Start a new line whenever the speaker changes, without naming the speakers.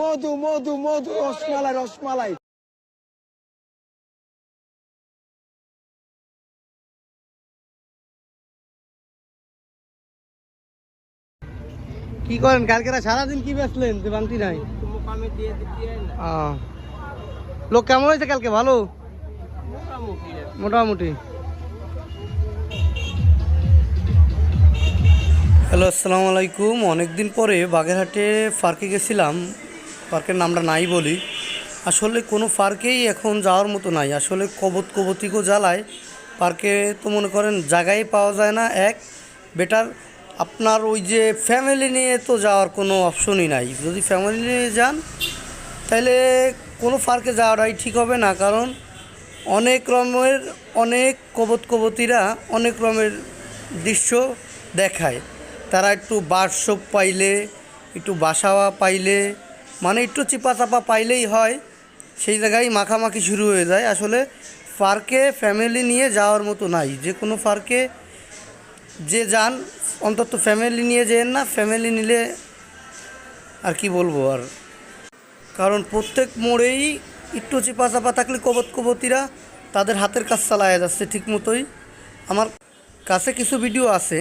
মধু মধু মধু রসমালাই রসমালাই। কি করেন কালকে সারাদিন কি বেচলেন যে বাংতি নাই? লোক কেমন হয়েছে কালকে? ভালো মোটামুটি। হ্যালো, আসসালামু আলাইকুম। অনেকদিন পরে বাগেরহাটে পার্কে গেছিলাম। পার্কের নামটা নাই বলি, আসলে কোনো পার্কেই এখন যাওয়ার মতো নাই। আসলে কবতিকও জ্বালায় পার্কে, তো মনে করেন জায়গায় পাওয়া যায় না। এক বেটার আপনার ওই যে ফ্যামিলি নিয়ে তো যাওয়ার কোনো অপশনই নাই। যদি ফ্যামিলি নিয়ে যান তাহলে কোনো পার্কে যাওয়াটাই ঠিক হবে না, কারণ অনেক কবতিরা অনেক রকমের দৃশ্য দেখায়। তারা একটু বাসসব পাইলে, একটু বাসাওয়া পাইলে, মানে একটু চিপা পাইলেই হয়, সেই জায়গায় মাখামাখি শুরু হয়ে যায়। আসলে পার্কে ফ্যামিলি নিয়ে যাওয়ার মতো নাই। যে কোনো পার্কে যে যান অন্তত ফ্যামিলি নিয়ে যেন না। ফ্যামিলি নিলে আর কি বলবো আর, কারণ প্রত্যেক মোড়েই একটু চিপা থাকলে কবতিরা তাদের হাতের কাজ চালায় যাচ্ছে ঠিক মতোই। আমার কাছে কিছু ভিডিও আছে।